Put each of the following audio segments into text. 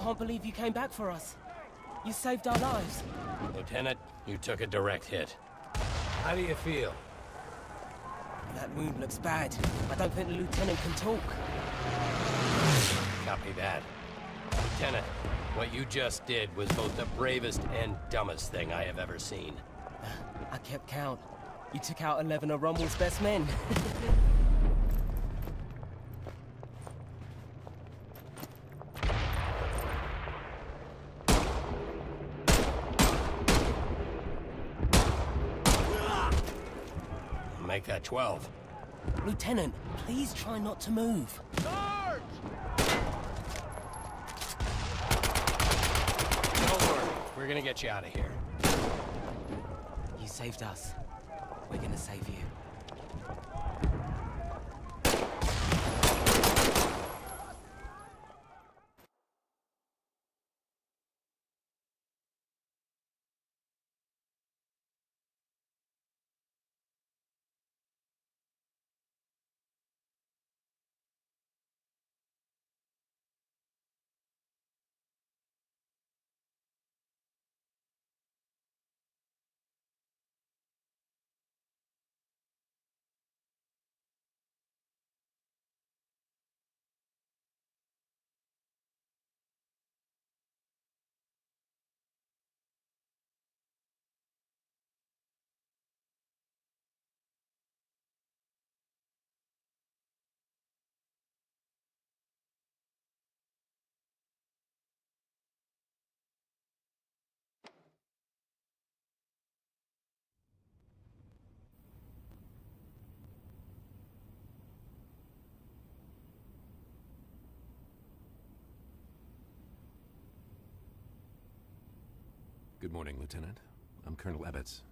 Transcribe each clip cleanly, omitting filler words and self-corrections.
can't believe you came back for us. You saved our lives. Lieutenant, you took a direct hit. How do you feel? That wound looks bad. I don't think the lieutenant can talk. Copy that. Lieutenant, what you just did was both the bravest and dumbest thing I have ever seen. I kept count. You took out 11 of Rommel's best men. Make that 12. Lieutenant, please try not to move. Charge! Don't worry, we're gonna get you out of here. You saved us. We're gonna save you. Good morning, Lieutenant. I'm Colonel Ebbets.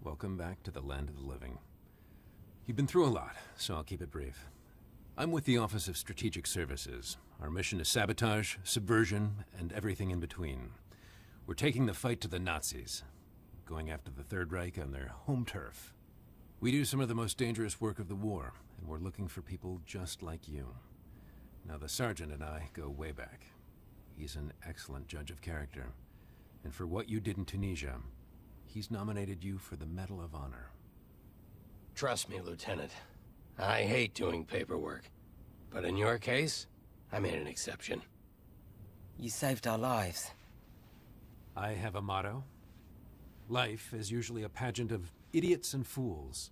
Welcome back to the land of the living. You've been through a lot, so I'll keep it brief. I'm with the Office of Strategic Services. Our mission is sabotage, subversion, and everything in between. We're taking the fight to the Nazis, going after the Third Reich on their home turf. We do some of the most dangerous work of the war, and we're looking for people just like you. Now, the Sergeant and I go way back. He's an excellent judge of character. And for what you did in Tunisia, he's nominated you for the Medal of Honor. Trust me, Lieutenant. I hate doing paperwork. But in your case, I made an exception. You saved our lives. I have a motto. Life is usually a pageant of idiots and fools.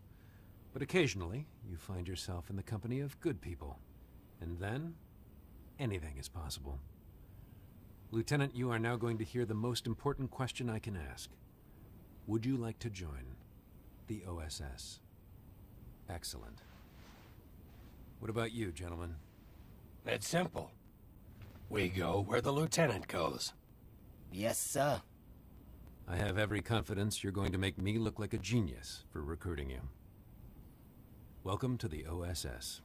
But occasionally, you find yourself in the company of good people. And then, anything is possible. Lieutenant, you are now going to hear the most important question I can ask. Would you like to join the OSS? Excellent. What about you, gentlemen? It's simple. We go where the Lieutenant goes. Yes, sir. I have every confidence you're going to make me look like a genius for recruiting you. Welcome to the OSS.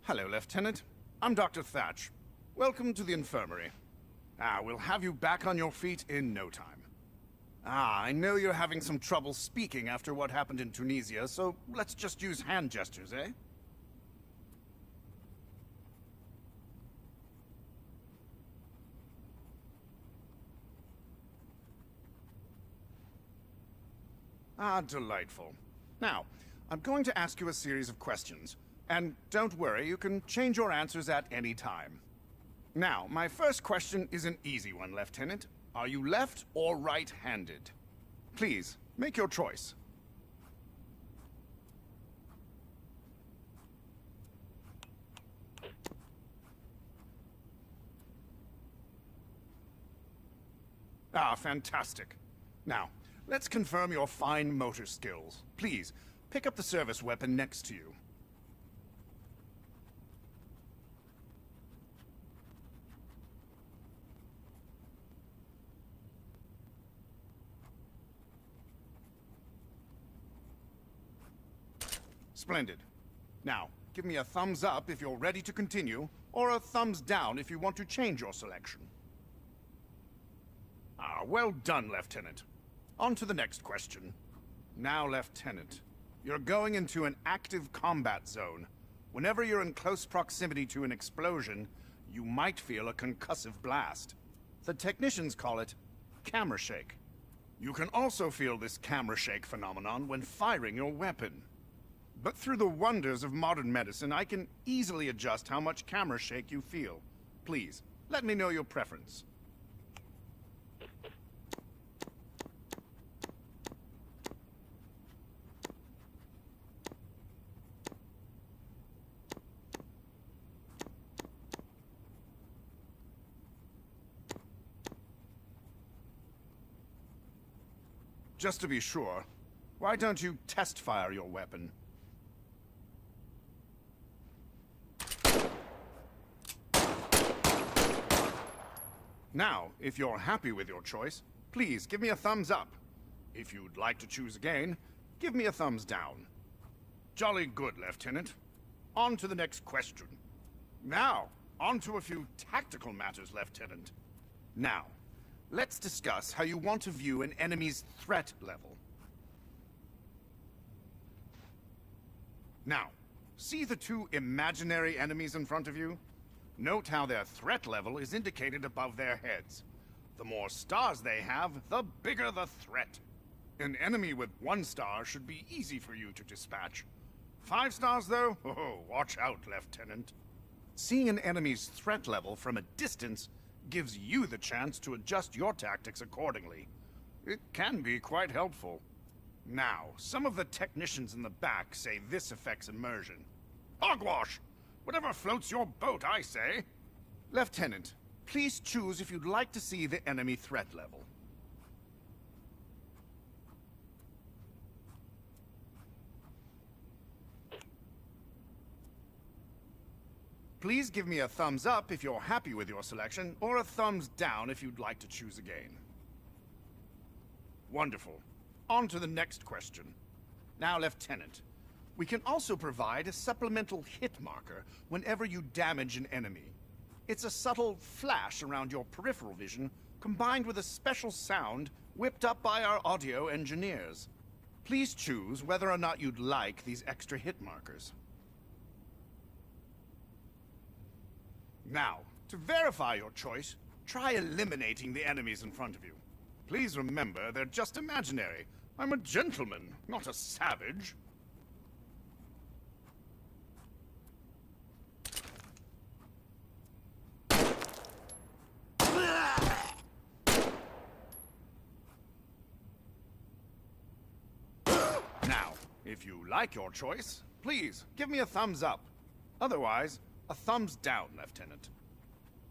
Hello, Lieutenant. I'm Dr. Thatch. Welcome to the infirmary. We'll have you back on your feet in no time. I know you're having some trouble speaking after what happened in Tunisia, so let's just use hand gestures, eh? Delightful. Now, I'm going to ask you a series of questions. And don't worry, you can change your answers at any time. Now, my first question is an easy one, Lieutenant. Are you left or right-handed? Please, make your choice. Fantastic. Now, let's confirm your fine motor skills. Please, pick up the service weapon next to you. Splendid. Now, give me a thumbs up if you're ready to continue, or a thumbs down if you want to change your selection. Ah, well done, Lieutenant. On to the next question. Now, Lieutenant, you're going into an active combat zone. Whenever you're in close proximity to an explosion, you might feel a concussive blast. The technicians call it camera shake. You can also feel this camera shake phenomenon when firing your weapon. But through the wonders of modern medicine, I can easily adjust how much camera shake you feel. Please, let me know your preference. Just to be sure, why don't you test fire your weapon? Now, if you're happy with your choice, please give me a thumbs up. If you'd like to choose again, give me a thumbs down. Jolly good, Lieutenant. On to the next question. Now, on to a few tactical matters, Lieutenant. Now, let's discuss how you want to view an enemy's threat level. Now, see the two imaginary enemies in front of you? Note how their threat level is indicated above their heads. The more stars they have, the bigger the threat. An enemy with 1 star should be easy for you to dispatch. 5 stars, though? Oh, watch out, Lieutenant. Seeing an enemy's threat level from a distance gives you the chance to adjust your tactics accordingly. It can be quite helpful. Now, some of the technicians in the back say this affects immersion. Hogwash! Whatever floats your boat, I say. Lieutenant, please choose if you'd like to see the enemy threat level. Please give me a thumbs up if you're happy with your selection, or a thumbs down if you'd like to choose again. Wonderful. On to the next question. Now, Lieutenant, we can also provide a supplemental hit marker whenever you damage an enemy. It's a subtle flash around your peripheral vision, combined with a special sound whipped up by our audio engineers. Please choose whether or not you'd like these extra hit markers. Now, to verify your choice, try eliminating the enemies in front of you. Please remember, they're just imaginary. I'm a gentleman, not a savage. Now, if you like your choice, please give me a thumbs up. Otherwise, a thumbs down, Lieutenant.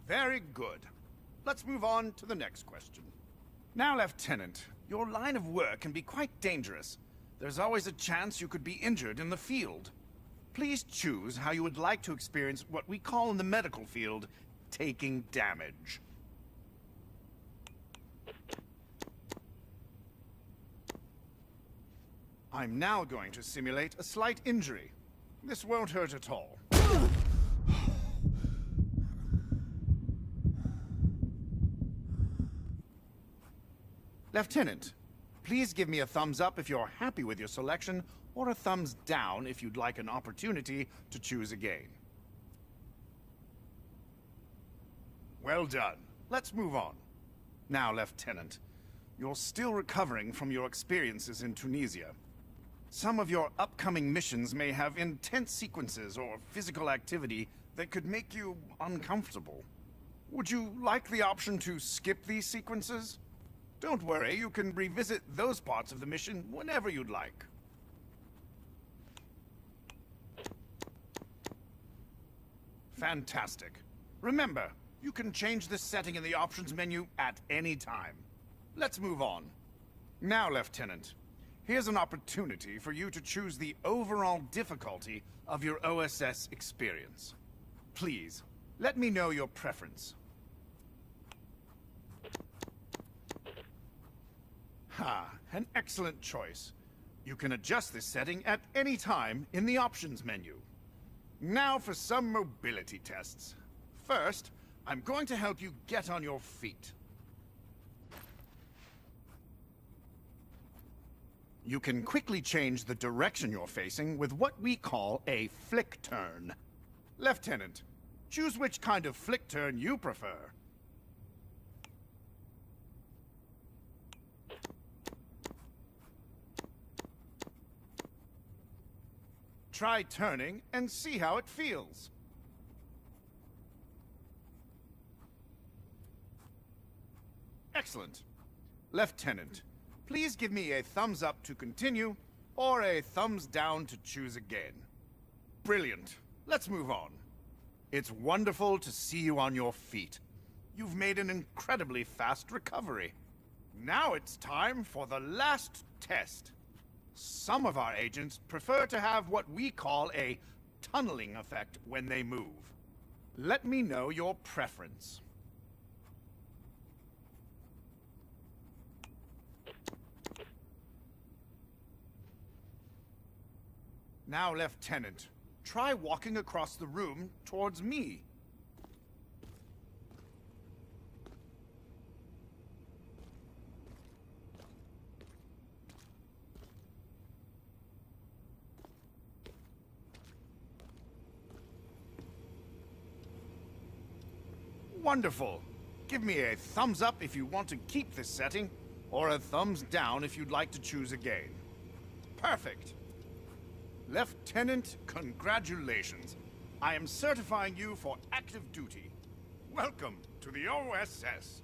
Very good. Let's move on to the next question. Now, Lieutenant, your line of work can be quite dangerous. There's always a chance you could be injured in the field. Please choose how you would like to experience what we call in the medical field, taking damage. I'm now going to simulate a slight injury. This won't hurt at all. Lieutenant, please give me a thumbs up if you're happy with your selection, or a thumbs down if you'd like an opportunity to choose again. Well done. Let's move on. Now, Lieutenant, you're still recovering from your experiences in Tunisia. Some of your upcoming missions may have intense sequences or physical activity that could make you uncomfortable. Would you like the option to skip these sequences? Don't worry, you can revisit those parts of the mission whenever you'd like. Fantastic. Remember, you can change this setting in the options menu at any time. Let's move on. Now, Lieutenant, here's an opportunity for you to choose the overall difficulty of your OSS experience. Please, let me know your preference. An excellent choice. You can adjust this setting at any time in the options menu. Now for some mobility tests. First, I'm going to help you get on your feet. You can quickly change the direction you're facing with what we call a flick turn. Lieutenant, choose which kind of flick turn you prefer. Try turning and see how it feels. Excellent. Lieutenant, please give me a thumbs up to continue, or a thumbs down to choose again. Brilliant. Let's move on. It's wonderful to see you on your feet. You've made an incredibly fast recovery. Now it's time for the last test. Some of our agents prefer to have what we call a tunneling effect when they move. Let me know your preference. Now, Lieutenant, try walking across the room towards me. Wonderful. Give me a thumbs up if you want to keep this setting, or a thumbs down if you'd like to choose again. Perfect. Lieutenant, congratulations. I am certifying you for active duty. Welcome to the OSS.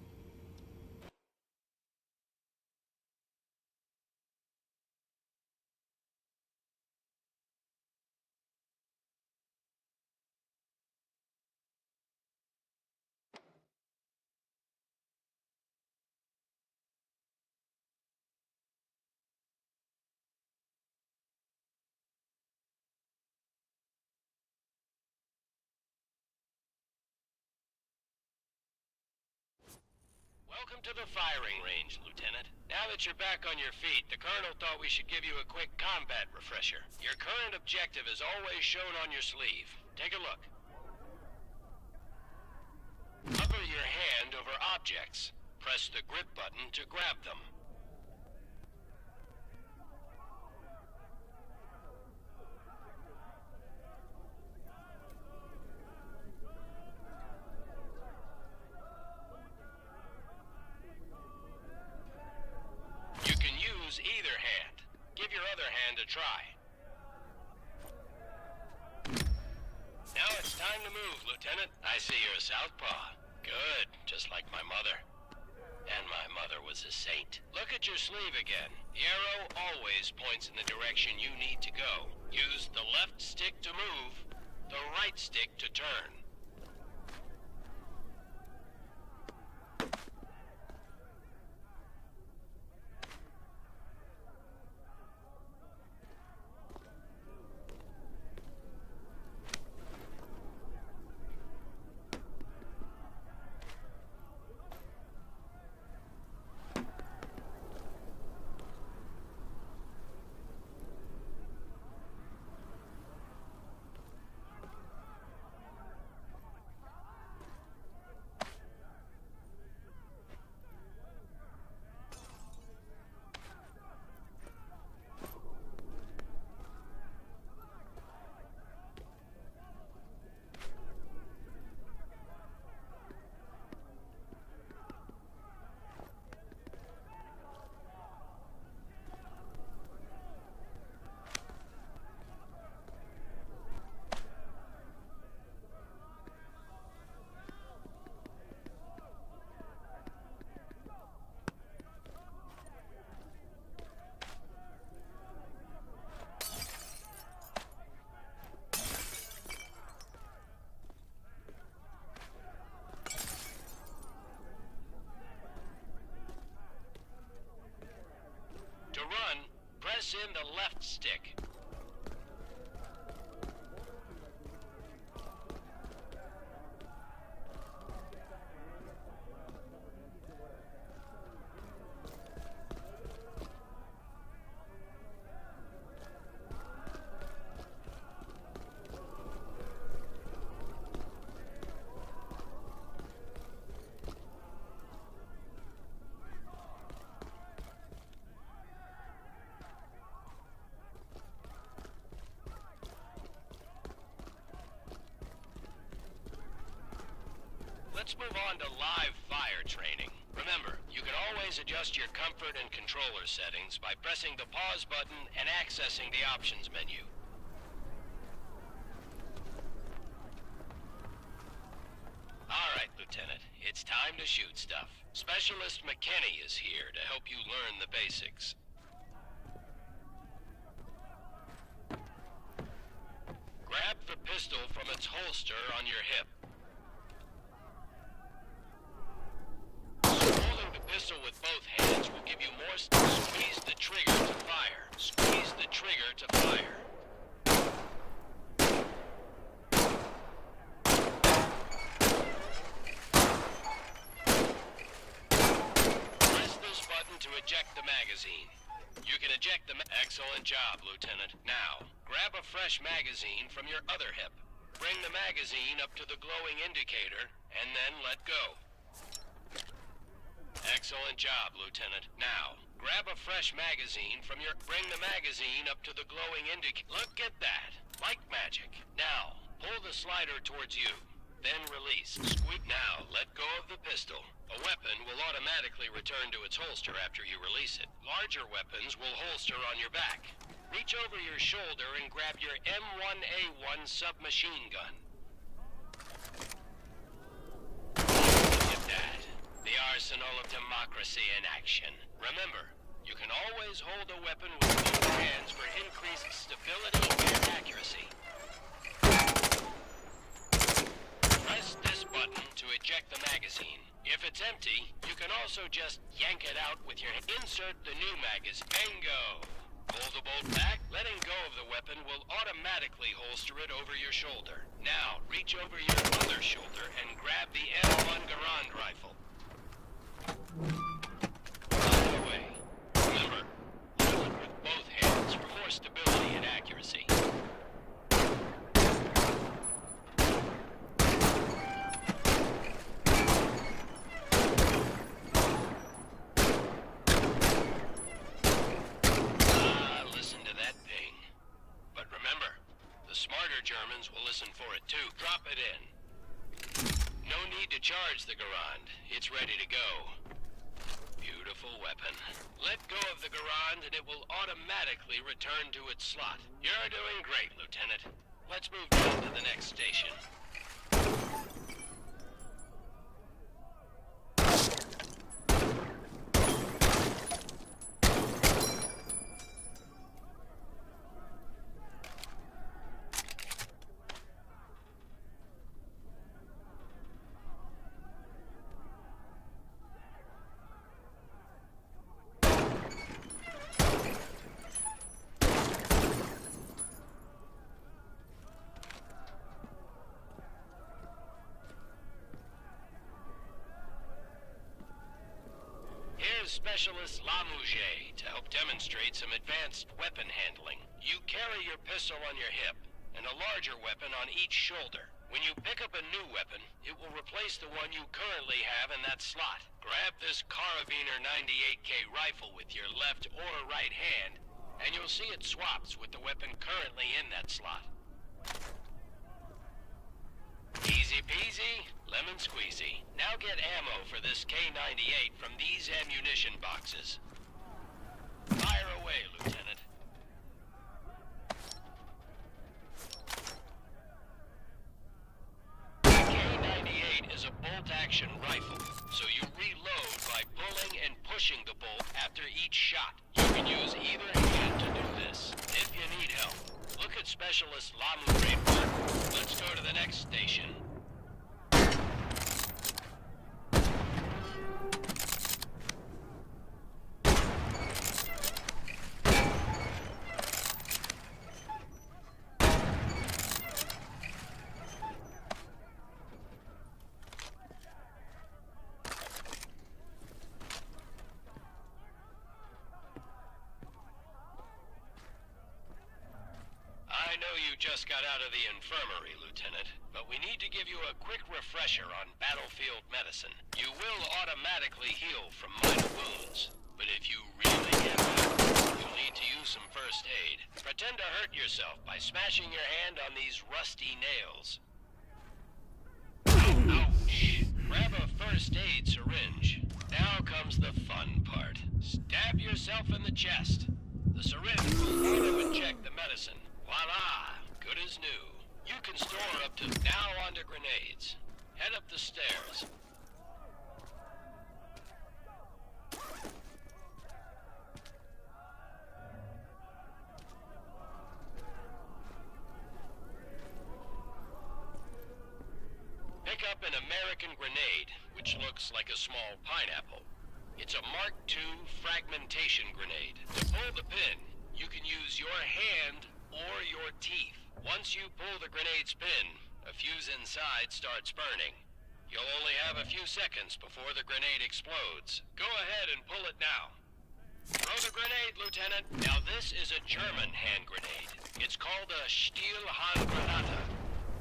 Welcome to the firing range, Lieutenant. Now that you're back on your feet, the Colonel thought we should give you a quick combat refresher. Your current objective is always shown on your sleeve. Take a look. Hover your hand over objects. Press the grip button to grab them. You can use either hand. Give your other hand a try. Now it's time to move, Lieutenant. I see you're a southpaw. Good, just like my mother. And my mother was a saint. Look at your sleeve again. The arrow always points in the direction you need to go. Use the left stick to move, the right stick to turn. To run, press in the left stick. Let's move on to live fire training. Remember, you can always adjust your comfort and controller settings by pressing the pause button and accessing the options menu. All right, Lieutenant. It's time to shoot stuff. Specialist McKinney is here to help you learn the basics. Grab the pistol from its holster on your hip. Holding the pistol with both hands will give you more squeeze the trigger to fire. Squeeze the trigger to fire. Press this button to eject the magazine. You can eject the Excellent job, Lieutenant. Now, grab a fresh magazine from your other hip. Bring the magazine up to the glowing indicator, and then let go. Excellent job, Lieutenant. Now, grab a fresh magazine from your... Bring the magazine up to the glowing indicator. Look at that. Like magic. Now, pull the slider towards you. Then release. Squeak. Now, let go of the pistol. A weapon will automatically return to its holster after you release it. Larger weapons will holster on your back. Reach over your shoulder and grab your M1A1 submachine gun. Look at that. The arsenal of democracy in action. Remember, you can always hold a weapon with both hands for increased stability and accuracy. Press this button to eject the magazine. If it's empty, you can also just yank it out with your hand. Insert the new magazine. Bingo! Pull the bolt back. Letting go of the weapon will automatically holster it over your shoulder. Now, reach over your other shoulder and grab the M1 Garand rifle. Fire away. Remember, hold it with both hands for more stability and accuracy. Germans will listen for it too. Drop it in. No need to charge the Garand. It's ready to go. Beautiful weapon. Let go of the Garand and it will automatically return to its slot. You're doing great, Lieutenant. Let's move down to the next station. Specialist Lamouche to help demonstrate some advanced weapon handling. You carry your pistol on your hip and a larger weapon on each shoulder. When you pick up a new weapon, it will replace the one you currently have in that slot. Grab this Carabiner 98K rifle with your left or right hand, and you'll see it swaps with the weapon currently in that slot. Easy peasy, lemon squeezy. Now get ammo for this K98 from these ammunition boxes. Fire away, Lieutenant. The K98 is a bolt-action rifle, so you reload by pulling and pushing the bolt after each shot. You can use either hand to do this. If you need help, look at Specialist Lamouche. Let's go to the next station. Just got out of the infirmary, Lieutenant, but we need to give you a quick refresher on battlefield medicine. You will automatically heal from minor wounds, but if you really get hurt, you'll need to use some first aid. Pretend to hurt yourself by smashing your hand on these rusty nails. Ouch! Grab a first aid syringe. Now comes the fun part. Stab yourself in the chest. The syringe will auto-inject the medicine. Voila! Good as new. You can store up to now onto grenades. Head up the stairs. Pick up an American grenade, which looks like a small pineapple. It's a Mark II fragmentation grenade. To pull the pin, you can use your hand or your teeth. Once you pull the grenade's pin, a fuse inside starts burning. You'll only have a few seconds before the grenade explodes. Go ahead and pull it now. Throw the grenade, Lieutenant. Now this is a German hand grenade. It's called a Stielhandgranate,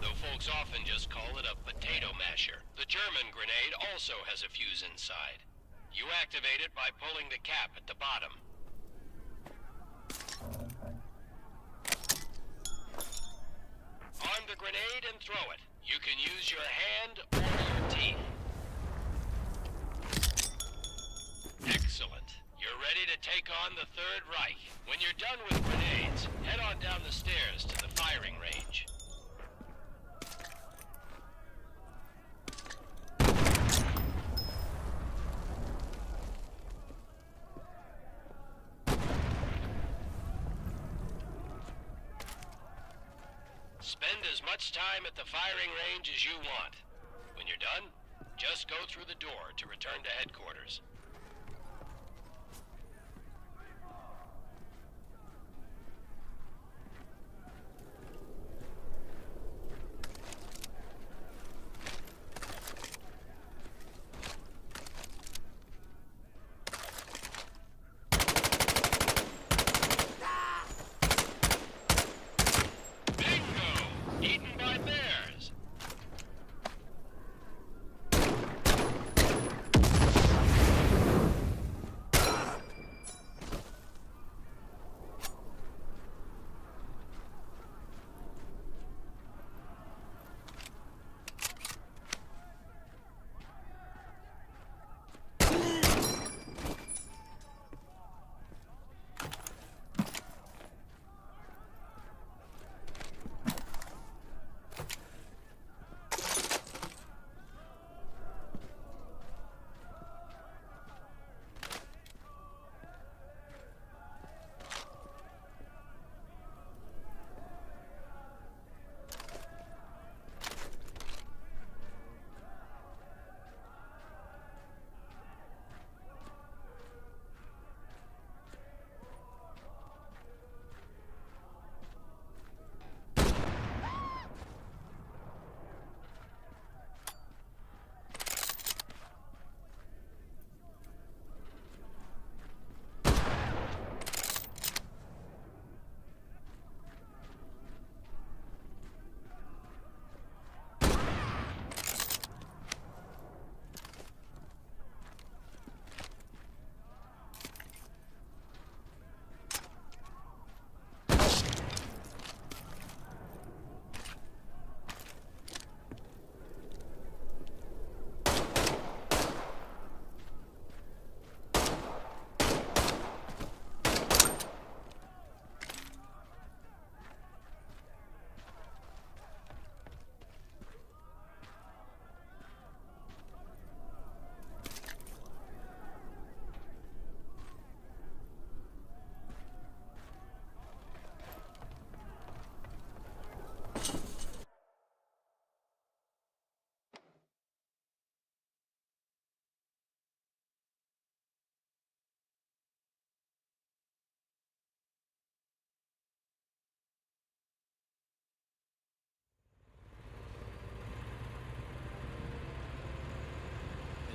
though folks often just call it a potato masher. The German grenade also has a fuse inside. You activate it by pulling the cap at the bottom. Arm the grenade and throw it. You can use your hand or your teeth. Excellent. You're ready to take on the Third Reich. When you're done with grenades, head on down the stairs to the firing range. Spend as much time at the firing range as you want. When you're done, just go through the door to return to headquarters.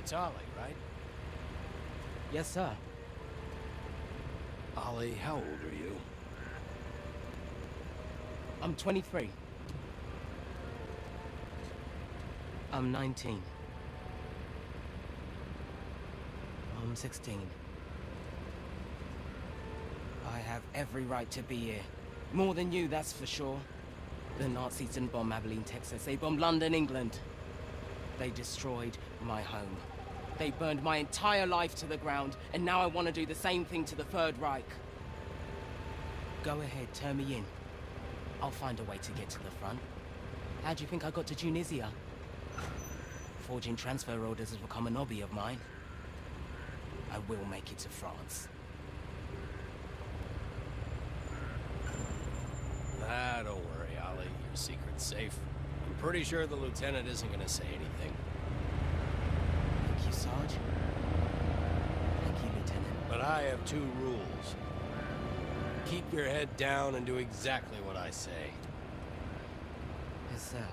It's Ollie, right? Yes, sir. Ollie, how old are you? I'm 23. I'm 19. I'm 16. I have every right to be here. More than you, that's for sure. The Nazis didn't bomb Abilene, Texas. They bombed London, England. They destroyed my home. They burned my entire life to the ground, and now I want to do the same thing to the Third Reich. Go ahead, turn me in. I'll find a way to get to the front. How do you think I got to Tunisia? Forging transfer orders has become an hobby of mine. I will make it to France. Ah, don't worry, Ollie. Your secret's safe. I'm pretty sure the lieutenant isn't gonna say anything. Thank you, Sarge. Thank you, Lieutenant. But I have two rules. Keep your head down and do exactly what I say. Yes, sir.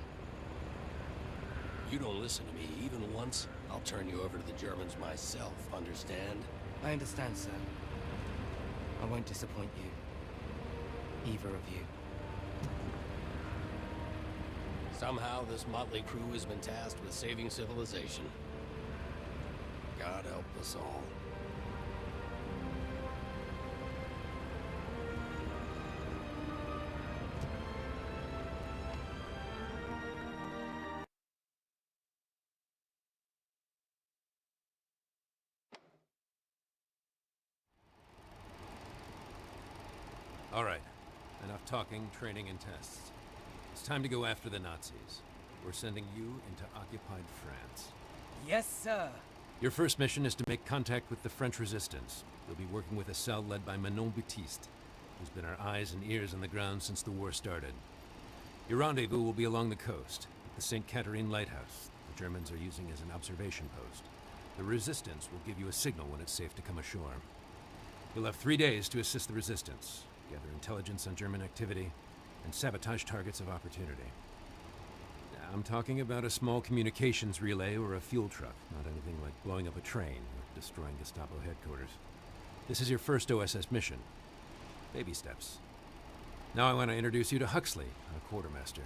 You don't listen to me even once, I'll turn you over to the Germans myself, understand? I understand, sir. I won't disappoint you. Either of you. Somehow this motley crew has been tasked with saving civilization. God help us all. All right. Enough talking, training, and tests. It's time to go after the Nazis. We're sending you into occupied France. Yes, sir. Your first mission is to make contact with the French resistance. You'll be working with a cell led by Manon Baptiste, who's been our eyes and ears on the ground since the war started. Your rendezvous will be along the coast, at the St. Catherine Lighthouse. The Germans are using as an observation post. The resistance will give you a signal when it's safe to come ashore. You'll have 3 days to assist the resistance, gather intelligence on German activity, and sabotage targets of opportunity. I'm talking about a small communications relay or a fuel truck, not anything like blowing up a train or destroying Gestapo headquarters. This is your first OSS mission. Baby steps. Now I want to introduce you to Huxley, our quartermaster.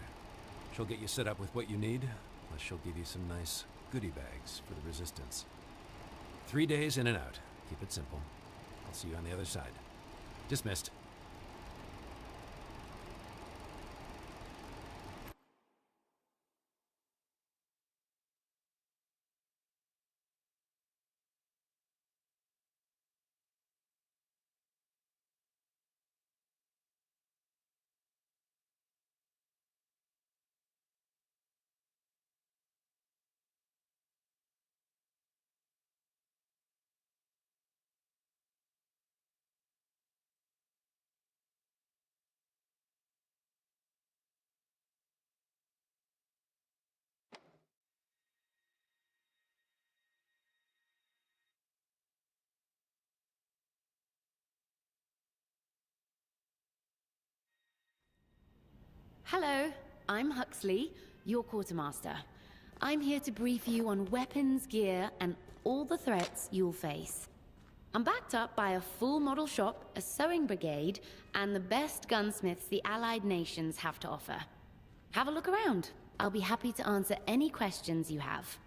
She'll get you set up with what you need, plus she'll give you some nice goodie bags for the resistance. 3 days in and out. Keep it simple. I'll see you on the other side. Dismissed. Hello, I'm Huxley, your quartermaster. I'm here to brief you on weapons, gear, and all the threats you'll face. I'm backed up by a full model shop, a sewing brigade, and the best gunsmiths the Allied nations have to offer. Have a look around. I'll be happy to answer any questions you have.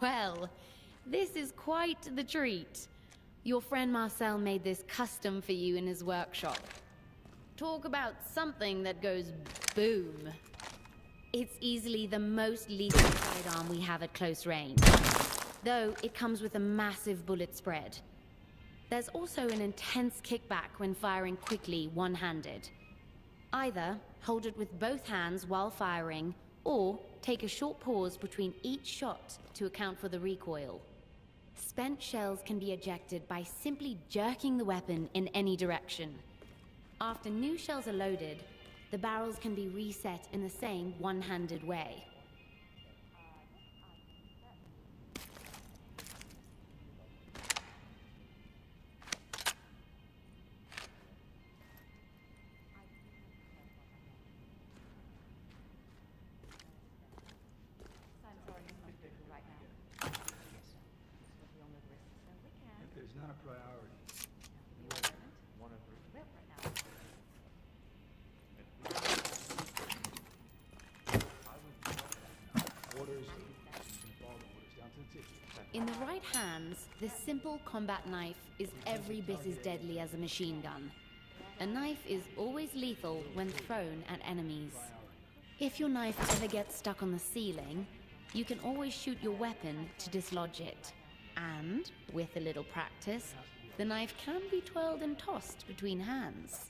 Well, this is quite the treat. Your friend Marcel made this custom for you in his workshop. Talk about something that goes boom. It's easily the most lethal sidearm we have at close range, though it comes with a massive bullet spread. There's also an intense kickback when firing quickly one-handed. Either hold it with both hands while firing, or take a short pause between each shot to account for the recoil. Spent shells can be ejected by simply jerking the weapon in any direction. After new shells are loaded, the barrels can be reset in the same one-handed way. It's not a priority. Orders. Follow the orders down to the tip. In the right hands, this simple combat knife is every bit as deadly as a machine gun. A knife is always lethal when thrown at enemies. If your knife ever gets stuck on the ceiling, you can always shoot your weapon to dislodge it. And, with a little practice, the knife can be twirled and tossed between hands.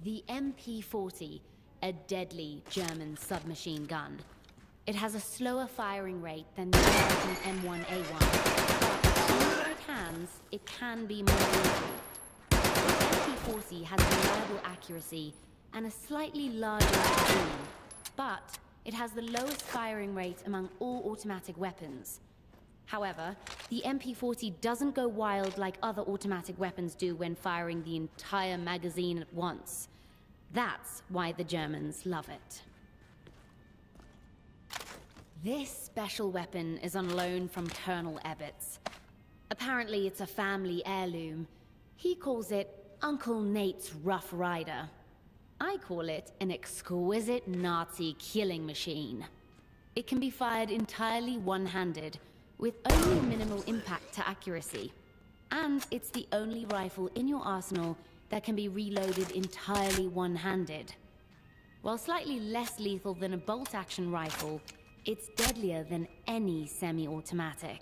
The MP-40, a deadly German submachine gun. It has a slower firing rate than the American M1A1, but in the right hands, it can be more lethal. The MP-40 has reliable accuracy and a slightly larger magazine, but it has the lowest firing rate among all automatic weapons. However, the MP-40 doesn't go wild like other automatic weapons do when firing the entire magazine at once. That's why the Germans love it. This special weapon is on loan from Colonel Ebbets. Apparently it's a family heirloom. He calls it Uncle Nate's Rough Rider. I call it an exquisite Nazi killing machine. It can be fired entirely one-handed, with only minimal impact to accuracy. And it's the only rifle in your arsenal that can be reloaded entirely one-handed. While slightly less lethal than a bolt-action rifle, it's deadlier than any semi-automatic.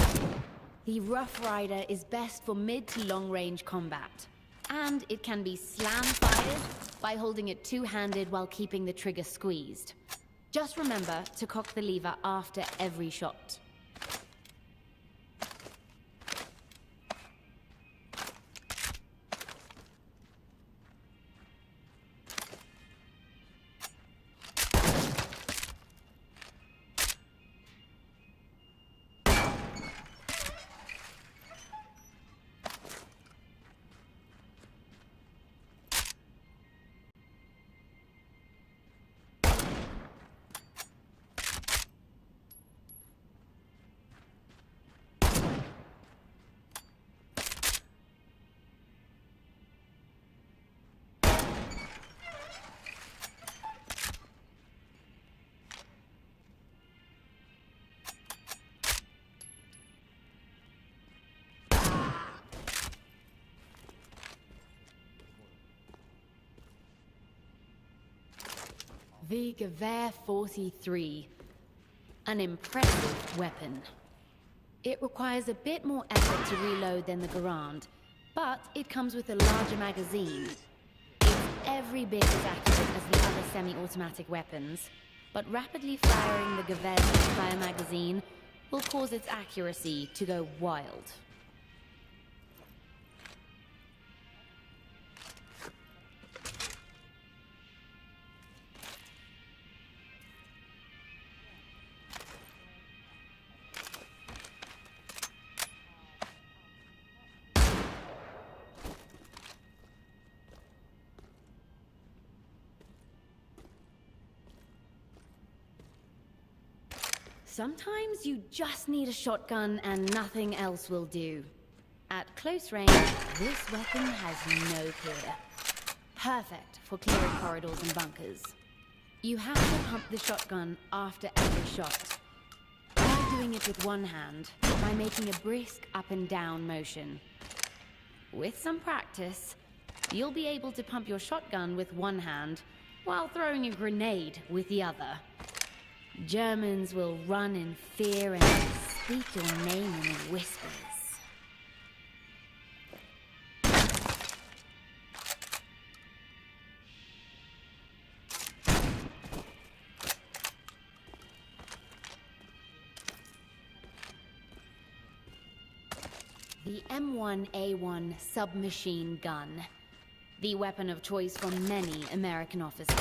The Rough Rider is best for mid to long-range combat, and it can be slam-fired by holding it two-handed while keeping the trigger squeezed. Just remember to cock the lever after every shot. The Gewehr 43, an impressive weapon. It requires a bit more effort to reload than the Garand, but it comes with a larger magazine. It's every bit as accurate as the other semi-automatic weapons, but rapidly firing the Gewehr's entire magazine will cause its accuracy to go wild. Sometimes you just need a shotgun and nothing else will do. At close range, this weapon has no peer. Perfect for clearing corridors and bunkers. You have to pump the shotgun after every shot. Try doing it with one hand by making a brisk up and down motion. With some practice, you'll be able to pump your shotgun with one hand while throwing a grenade with the other. Germans will run in fear and speak your name in whispers. The M1A1 submachine gun. The weapon of choice for many American officers.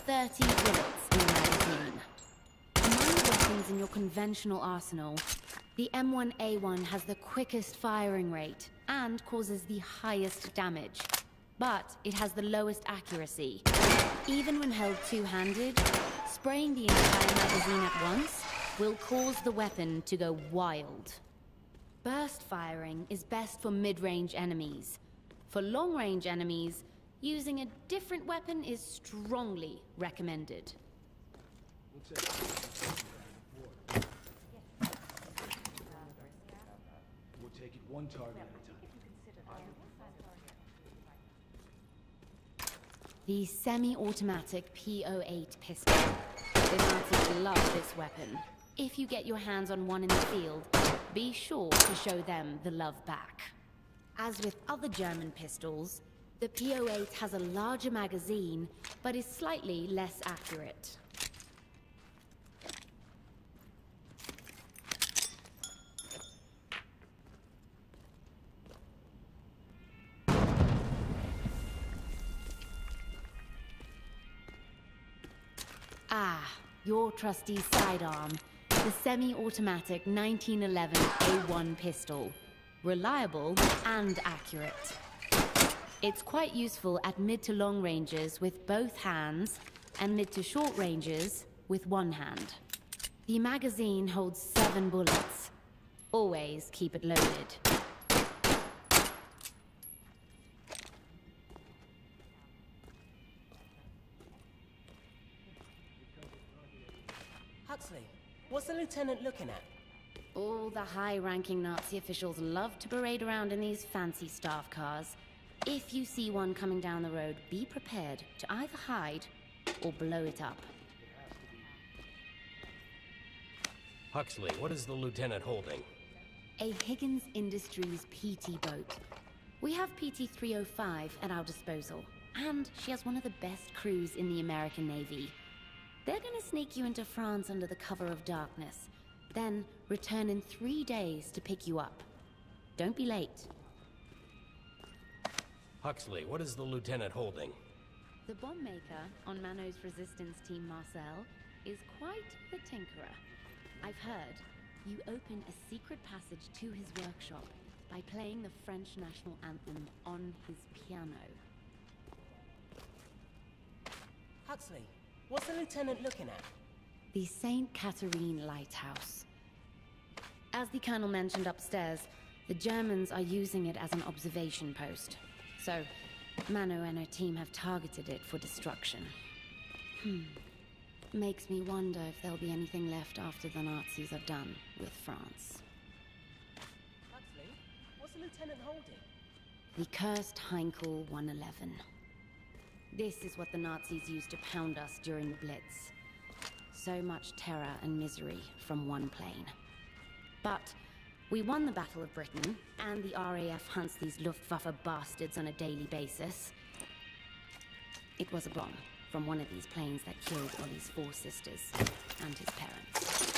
30 bullets in the magazine. Among the weapons in your conventional arsenal, the M1A1 has the quickest firing rate and causes the highest damage. But it has the lowest accuracy. Even when held two-handed, spraying the entire magazine at once will cause the weapon to go wild. Burst firing is best for mid-range enemies. For long-range enemies, using a different weapon is strongly recommended. We'll take it one target at a time. The semi-automatic P08 pistol. The Nazis love this weapon. If you get your hands on one in the field, be sure to show them the love back. As with other German pistols, the P08 has a larger magazine, but is slightly less accurate. Ah, your trusty sidearm, the semi-automatic 1911 A1 pistol. Reliable and accurate. It's quite useful at mid to long ranges with both hands, and mid to short ranges with one hand. The magazine holds 7 bullets. Always keep it loaded. Huxley, what's the lieutenant looking at? All the high-ranking Nazi officials love to parade around in these fancy staff cars. If you see one coming down the road, be prepared to either hide or blow it up. Huxley, what is the lieutenant holding? A Higgins Industries PT boat. We have PT 305 at our disposal, and she has one of the best crews in the American Navy. They're gonna sneak you into France under the cover of darkness, then return in 3 days to pick you up. Don't be late. Huxley, what is the lieutenant holding? The bomb maker on Mano's resistance team, Marcel, is quite the tinkerer. I've heard you open a secret passage to his workshop by playing the French national anthem on his piano. Huxley, what's the lieutenant looking at? The St. Catherine Lighthouse. As the colonel mentioned upstairs, the Germans are using it as an observation post. So, Mano and her team have targeted it for destruction. Makes me wonder if there'll be anything left after the Nazis are done with France. Huxley, what's the lieutenant holding? The cursed Heinkel 111. This is what the Nazis used to pound us during the Blitz. So much terror and misery from one plane. But we won the Battle of Britain, and the RAF hunts these Luftwaffe bastards on a daily basis. It was a bomb from one of these planes that killed Ollie's 4 sisters and his parents.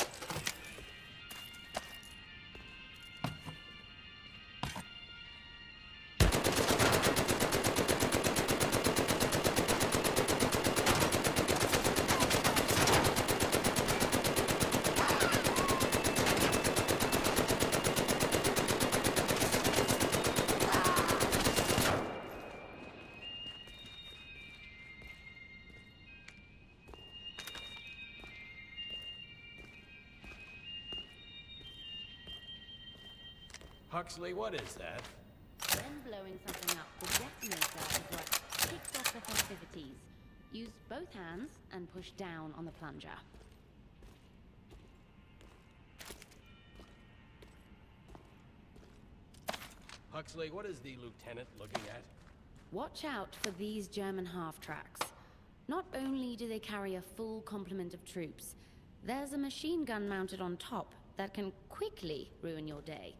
Huxley, what is that? When blowing something up, the detonator is what kicks off the festivities. Use both hands and push down on the plunger. Huxley, what is the lieutenant looking at? Watch out for these German half-tracks. Not only do they carry a full complement of troops, there's a machine gun mounted on top that can quickly ruin your day.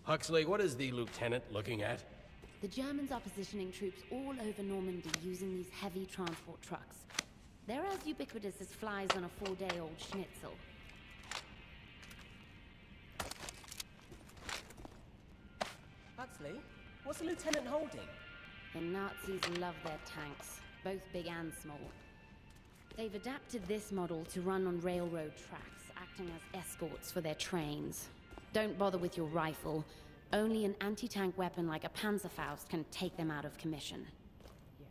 Huxley, what is the lieutenant looking at? The Germans are positioning troops all over Normandy using these heavy transport trucks. They're as ubiquitous as flies on a 4-day-old schnitzel. Huxley, what's the lieutenant holding? The Nazis love their tanks, both big and small. They've adapted this model to run on railroad tracks, acting as escorts for their trains. Don't bother with your rifle. Only an anti-tank weapon like a Panzerfaust can take them out of commission. Yes,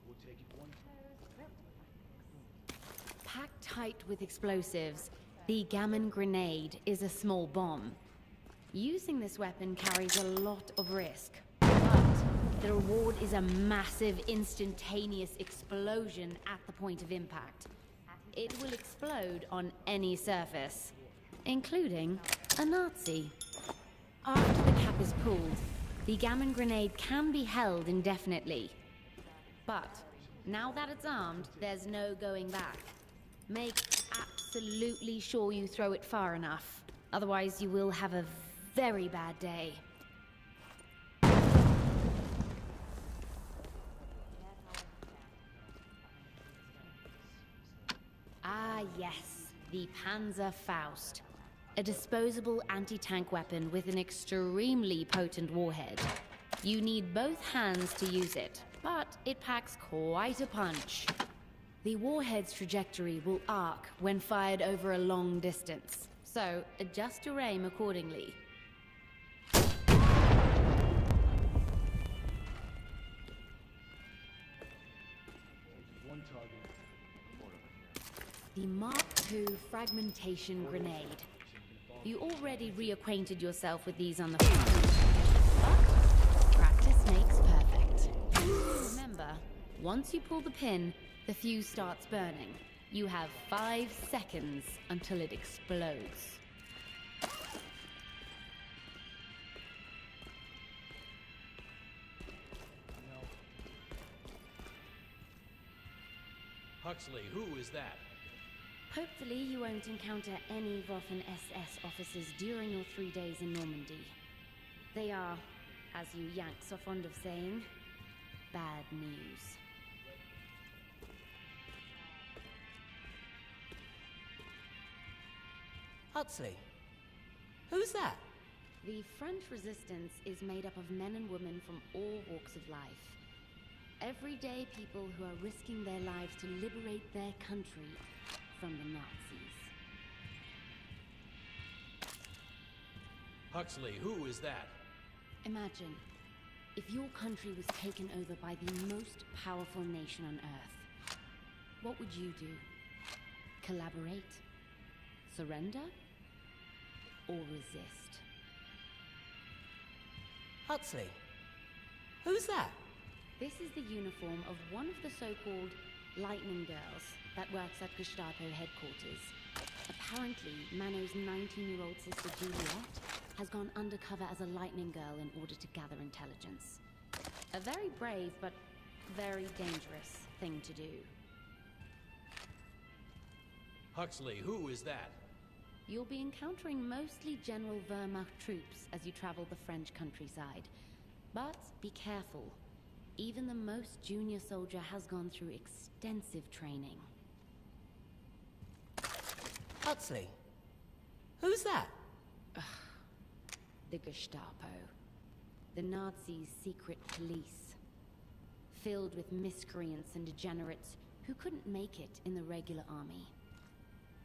we'll take it one time. Packed tight with explosives, the gammon grenade is a small bomb. Using this weapon carries a lot of risk, but the reward is a massive, instantaneous explosion at the point of impact. It will explode on any surface, including a Nazi. After the cap is pulled, the gammon grenade can be held indefinitely. But now that it's armed, there's no going back. Make absolutely sure you throw it far enough. Otherwise, you will have a very bad day. Ah, yes, the Panzerfaust. A disposable anti-tank weapon with an extremely potent warhead. You need both hands to use it, but it packs quite a punch. The warhead's trajectory will arc when fired over a long distance, so adjust your aim accordingly. One target. The Mark II fragmentation grenade. You already reacquainted yourself with these on the front, but practice makes perfect. Remember, once you pull the pin, the fuse starts burning. You have 5 seconds until it explodes. Huxley, who is that? Hopefully you won't encounter any Waffen SS officers during your 3 days in Normandy. They are, as you Yanks are fond of saying, bad news. Huxley, who's that? The French resistance is made up of men and women from all walks of life. Everyday people who are risking their lives to liberate their country from the Nazis. Huxley, who is that? Imagine, if your country was taken over by the most powerful nation on Earth, what would you do? Collaborate? Surrender? Or resist? Huxley, who's that? This is the uniform of one of the so-called Lightning Girls that works at Gestapo headquarters. Apparently, Mano's 19-year-old sister Juliet has gone undercover as a Lightning Girl in order to gather intelligence. A very brave, but very dangerous thing to do. Huxley, who is that? You'll be encountering mostly General Wehrmacht troops as you travel the French countryside. But be careful. Even the most junior soldier has gone through extensive training. Huxley, who's that? The Gestapo. The Nazis' secret police. Filled with miscreants and degenerates who couldn't make it in the regular army.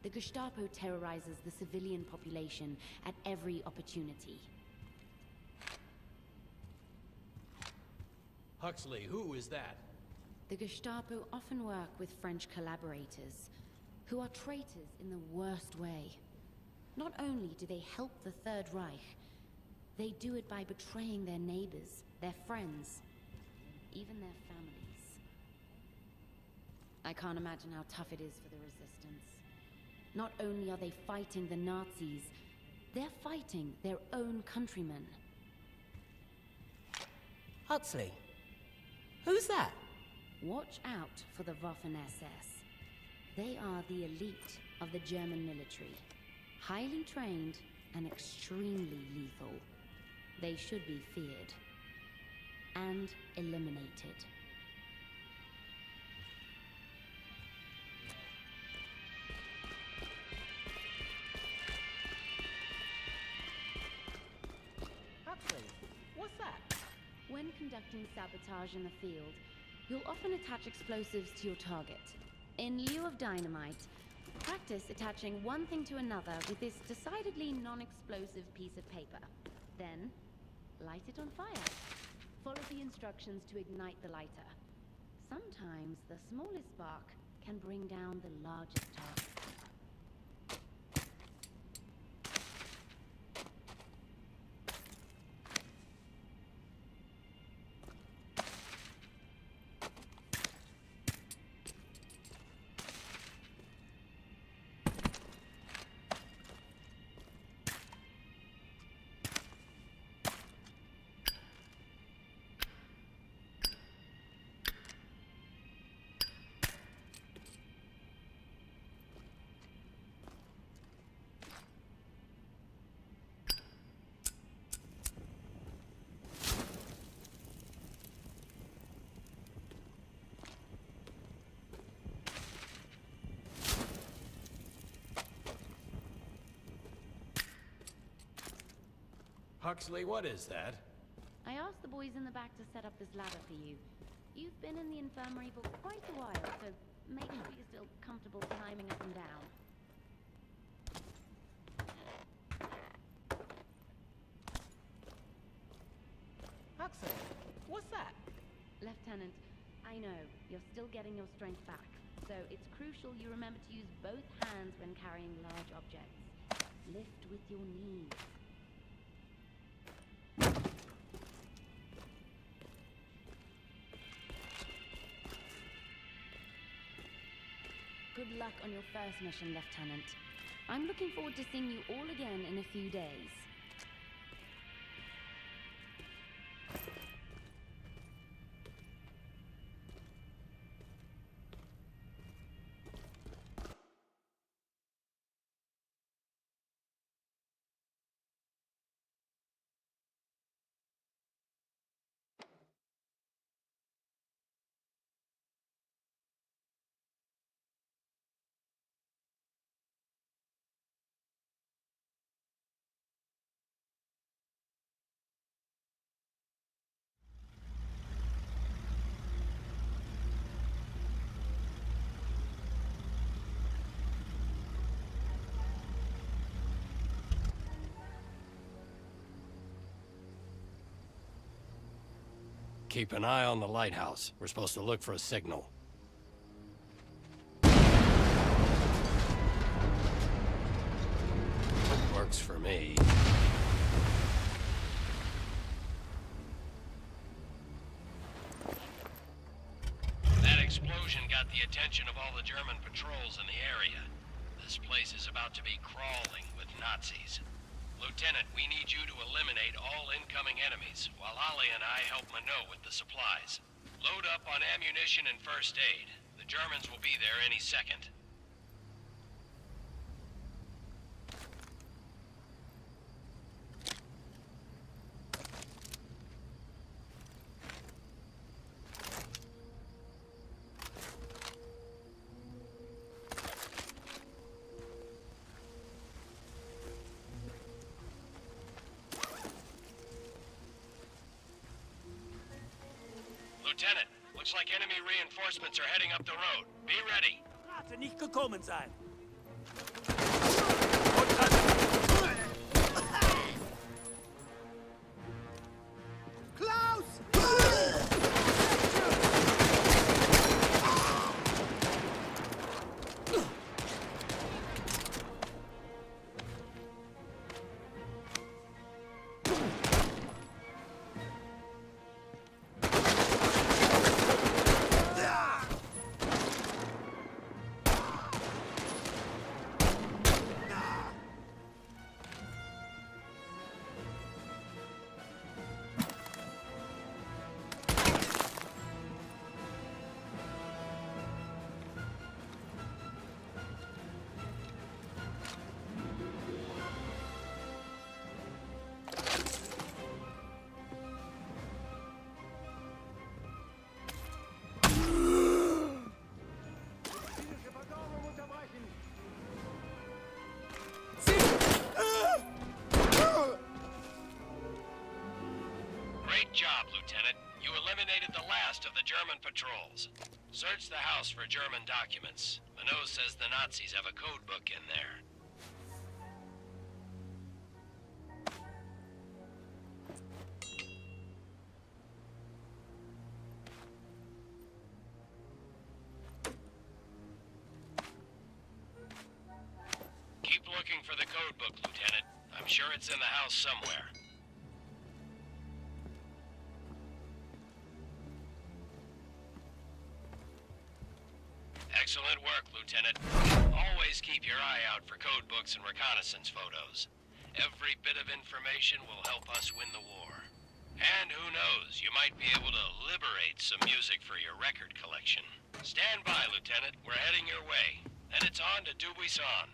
The Gestapo terrorizes the civilian population at every opportunity. Huxley, who is that? The Gestapo often work with French collaborators, who are traitors in the worst way. Not only do they help the Third Reich, they do it by betraying their neighbors, their friends, even their families. I can't imagine how tough it is for the resistance. Not only are they fighting the Nazis, they're fighting their own countrymen. Huxley, who's that? Watch out for the Waffen-SS. They are the elite of the German military. Highly trained and extremely lethal. They should be feared. And eliminated. Huxley, what's that? When conducting conducting sabotage in the field, you'll often attach explosives to your target. In lieu of dynamite, practice attaching one thing to another with this decidedly non-explosive piece of paper. Then, light it on fire. Follow the instructions to ignite the lighter. Sometimes the smallest spark can bring down the largest target. Huxley, what is that? I asked the boys in the back to set up this ladder for you. You've been in the infirmary for quite a while, so make sure you're still comfortable climbing up and down. Huxley, what's that? Lieutenant, I know, you're still getting your strength back, so it's crucial you remember to use both hands when carrying large objects. Lift with your knees. Good luck on your first mission, Lieutenant. I'm looking forward to seeing you all again in a few days. Keep an eye on the lighthouse. We're supposed to look for a signal. Works for me. That explosion got the attention of all the German patrols in the area. This place is about to be crawling with Nazis. Lieutenant, we need you to eliminate all incoming enemies, while Ollie and I help Minot with the supplies. Load up on ammunition and first aid. The Germans will be there any second. Lieutenant, looks like enemy reinforcements are heading up the road. Be ready. Rate nicht gekommen sein. You eliminated the last of the German patrols. Search the house for German documents. Minot says the Nazis have a code book in there. Keep looking for the code book, Lieutenant. I'm sure it's in the house somewhere. Excellent work, Lieutenant. Always keep your eye out for code books and reconnaissance photos. Every bit of information will help us win the war. And who knows, you might be able to liberate some music for your record collection. Stand by, Lieutenant. We're heading your way. And it's on to Dubuisson.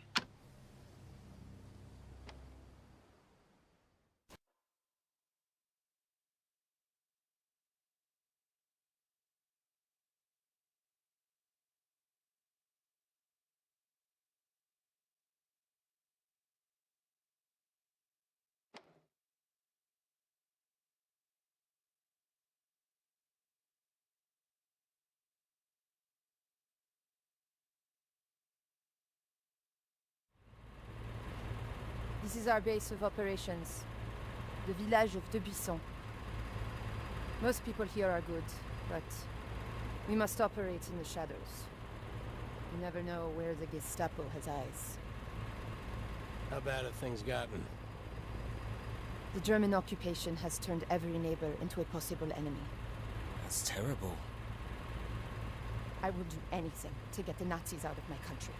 This is our base of operations, the village of Debuisson. Most people here are good, but we must operate in the shadows. You never know where the Gestapo has eyes. How bad have things gotten? The German occupation has turned every neighbor into a possible enemy. That's terrible. I will do anything to get the Nazis out of my country.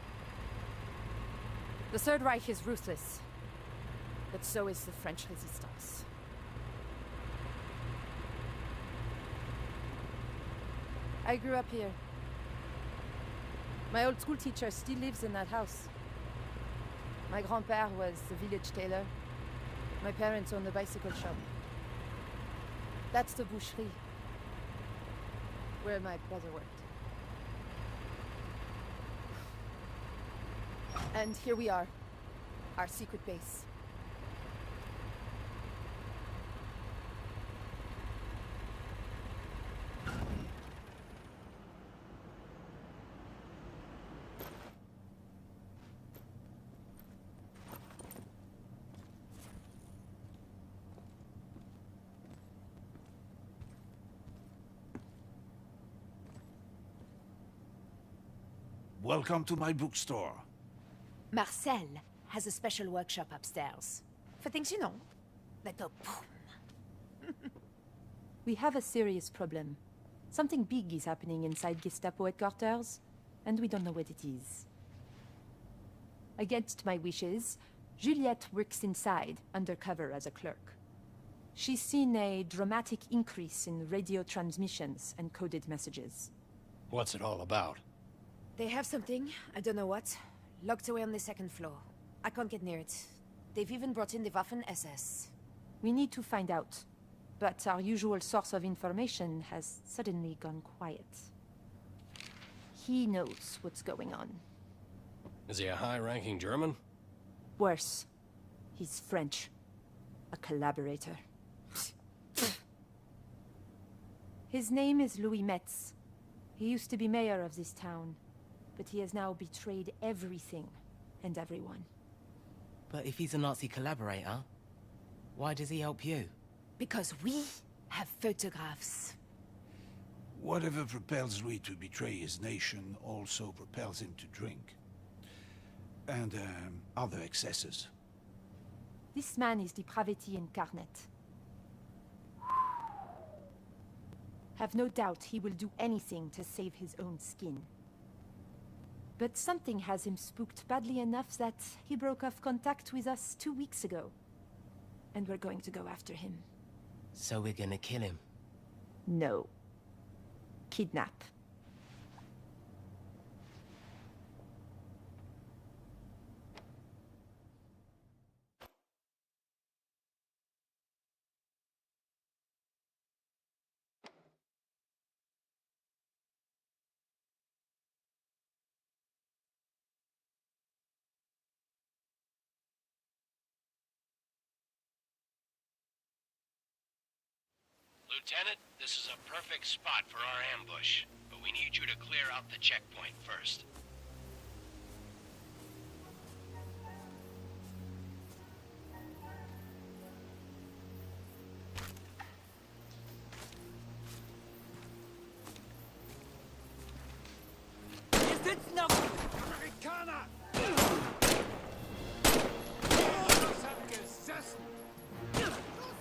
The Third Reich is ruthless, but so is the French resistance. I grew up here. My old school teacher still lives in that house. My grand-père was the village tailor. My parents owned the bicycle shop. That's the boucherie, where my brother worked. And here we are, our secret base. Welcome to my bookstore. Marcel has a special workshop upstairs. For things you know, that go boom. We have a serious problem. Something big is happening inside Gestapo headquarters, and we don't know what it is. Against my wishes, Juliette works inside, undercover as a clerk. She's seen a dramatic increase in radio transmissions and coded messages. What's it all about? They have something, I don't know what, locked away on the second floor. I can't get near it. They've even brought in the Waffen-SS. We need to find out, but our usual source of information has suddenly gone quiet. He knows what's going on. Is he a high-ranking German? Worse, he's French. A collaborator. His name is Louis Metz. He used to be mayor of this town, but he has now betrayed everything and everyone. But if he's a Nazi collaborator, why does he help you? Because we have photographs. Whatever propels Louis to betray his nation also propels him to drink. And other excesses. This man is depravity incarnate. Have no doubt he will do anything to save his own skin. But something has him spooked badly enough that he broke off contact with us 2 weeks ago. And we're going to go after him. So we're gonna kill him? No. Kidnap. Lieutenant, this is a perfect spot for our ambush, but we need you to clear out the checkpoint first. Ihr sitzt noch! Amerikaner! Das hat gesessen! Du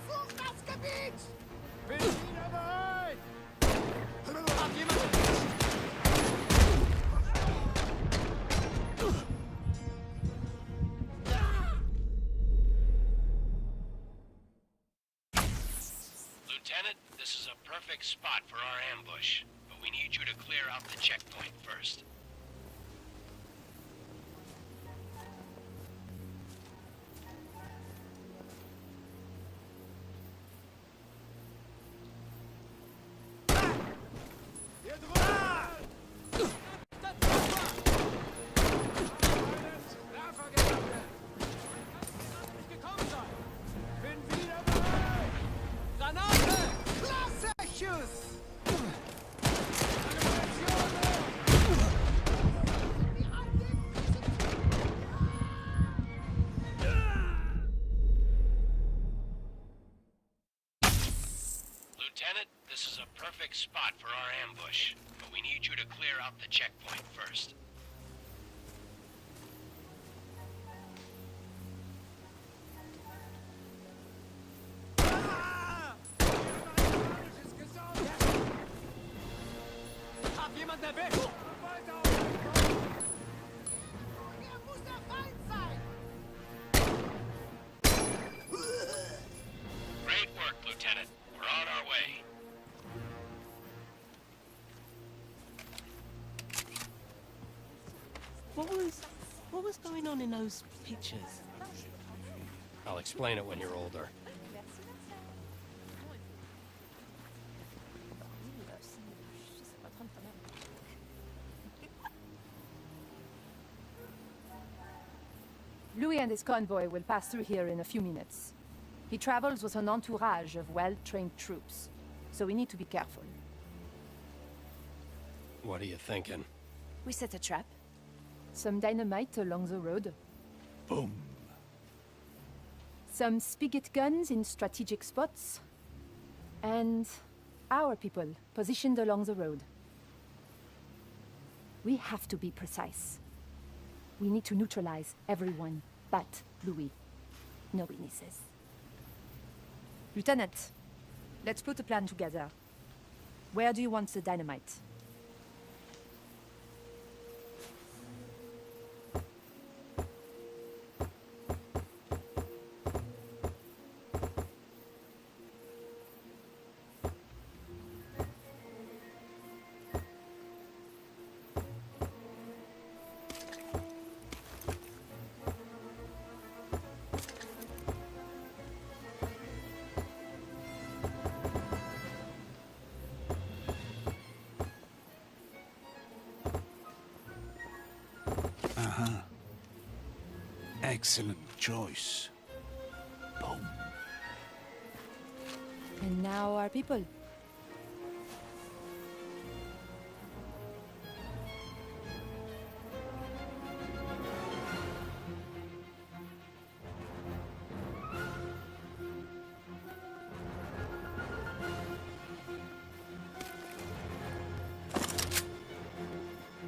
suchst das Gebiet! Bin wieder bereit! Hat jemand... Lieutenant, this is a perfect spot for our ambush, but we need you to clear out the checkpoint first. Hier drüben! Nicht gekommen sein! Bin wieder bereit! Granate! Klasse Schuss! Lieutenant, this is a perfect spot for our ambush, but we need you to clear out the checkpoint first. Hab jemand erwischt! Hier muss der Feind sein! Great work, Lieutenant. We're on our way. What was going on in those pictures? I'll explain it when you're older. Louis and his convoy will pass through here in a few minutes. He travels with an entourage of well-trained troops, so we need to be careful. What are you thinking? We set a trap. Some dynamite along the road, Boom. some spigot guns in strategic spots, and our people positioned along the road. We have to be precise. We need to neutralize everyone but Louis. No witnesses. Lieutenant, let's put a plan together. Where do you want the dynamite? Excellent choice. Boom. And now our people.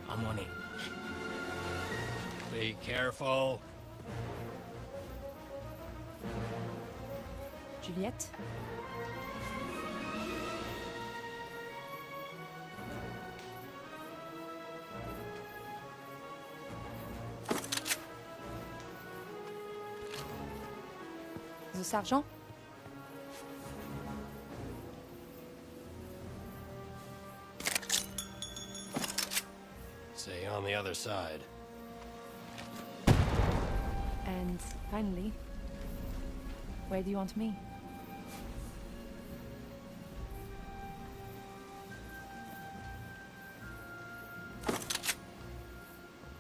I'm on it. Be careful. Juliette? The sergeant? Stay on the other side. And finally, where do you want me?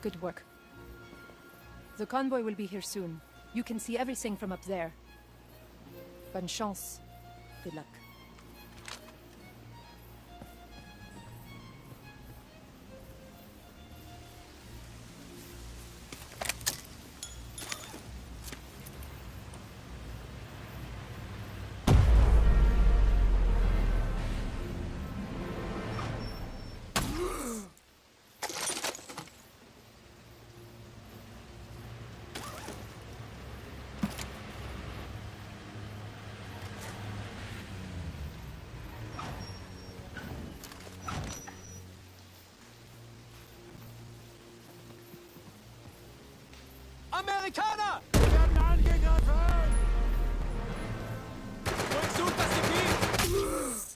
Good work. The convoy will be here soon. You can see everything from up there. Bonne chance. Good luck. Amerikaner! Wir werden angegriffen! Durchsucht das Gebiet!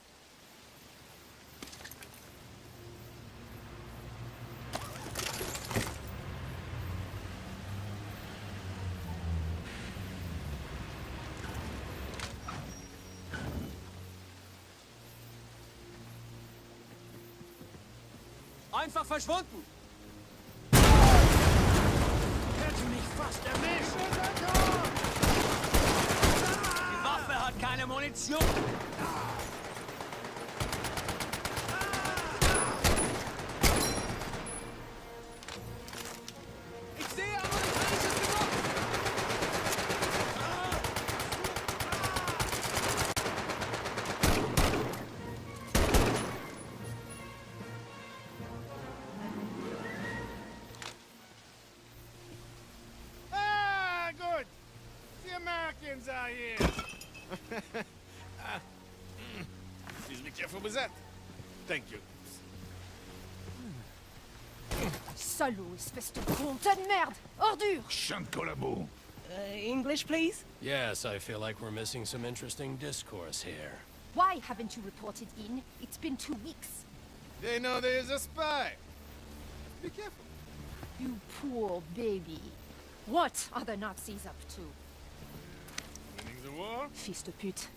Einfach verschwunden! Hätte mich fast erwischt! Die Waffe hat keine Munition! Ich sehe amerikanisches Gewehr! Ah, good. The Americans are here. Please be careful with that. Thank you. Salaud, espèce de con, tas de merde! Ordure! Chien de collabo! English, please? Yes, I feel like we're missing some interesting discourse here. Why haven't you reported in? It's been 2 weeks. They know there is a spy. Be careful. You poor baby. What are the Nazis up to? Winning the war? Fils de pute.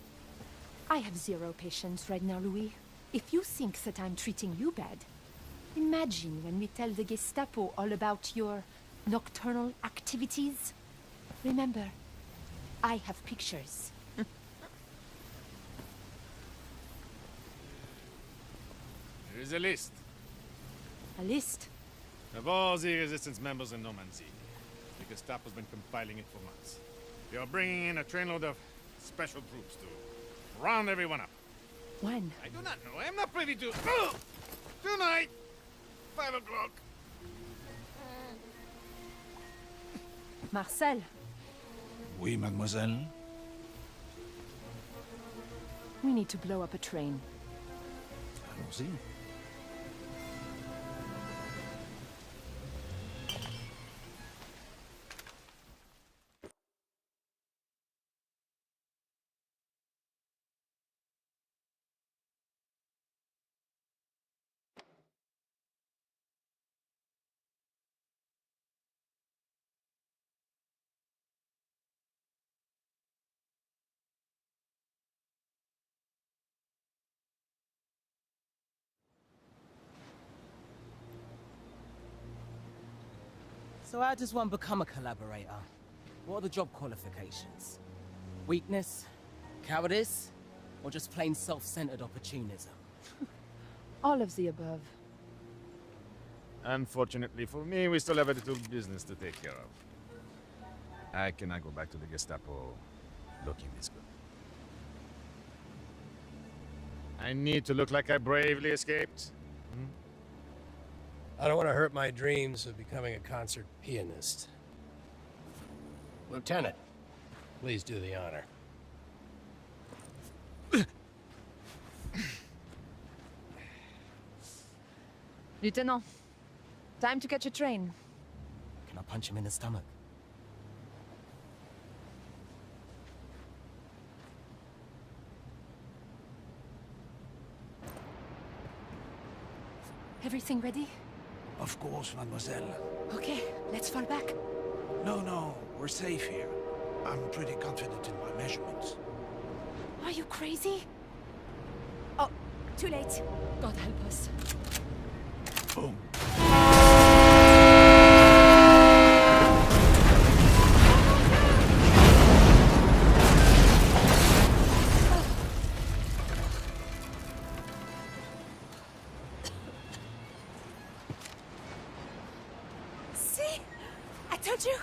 I have zero patience right now, Louis. If you think that I'm treating you bad, imagine when we tell the Gestapo all about your nocturnal activities. Remember, I have pictures. There is a list A list? of all the resistance members in Normandy. The Gestapo's been compiling it for months. They are bringing in a trainload of special troops to round everyone up. When? I do not know. I am not privy to... Tonight! 5 o'clock. Marcel, Oui, mademoiselle? we need to blow up a train. Allons-y. So how does one become a collaborator? What are the job qualifications? Weakness? Cowardice? Or just plain self-centered opportunism? All of the above. Unfortunately for me, we still have a little business to take care of. I cannot go back to the Gestapo looking this good. I need to look like I bravely escaped. I don't want to hurt my dreams of becoming a concert pianist. Lieutenant, please do the honor. Lieutenant, time to catch a train. Can I punch him in the stomach? Everything ready? Of course, mademoiselle. Okay, let's fall back. No, we're safe here. I'm pretty confident in my measurements. Are you crazy? Oh, too late. God help us. Boom. See? I told you.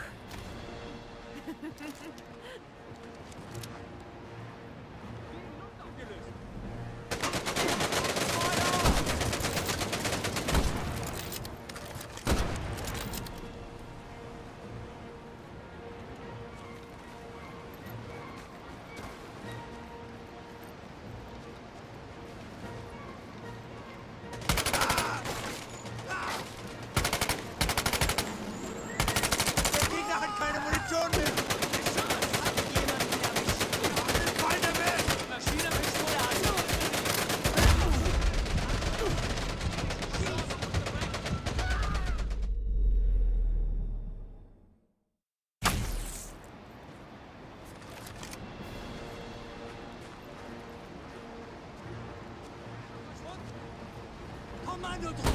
Der Gegner hat keine Commando to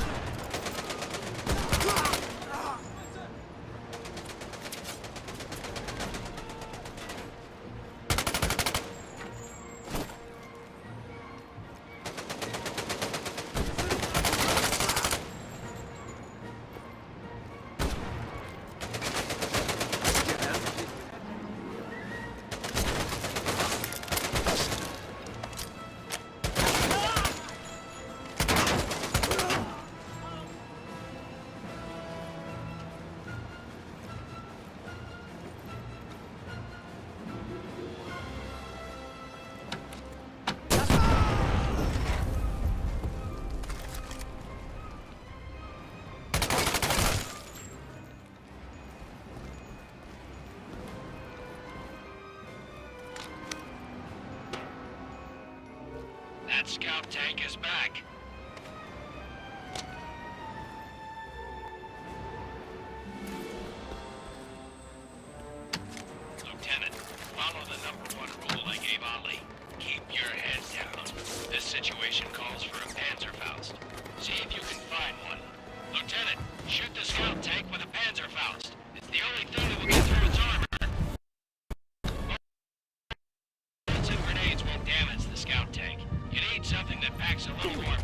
That scout tank is back. Lieutenant, follow the #1 rule I gave Ali. Keep your head down. This situation calls for a Panzerfaust. See if you can find one. Lieutenant, shoot the scout tank with a Panzerfaust. It's the only thing that will get through its armor. Bullets and grenades won't damage the scout tank. You need something that packs a little more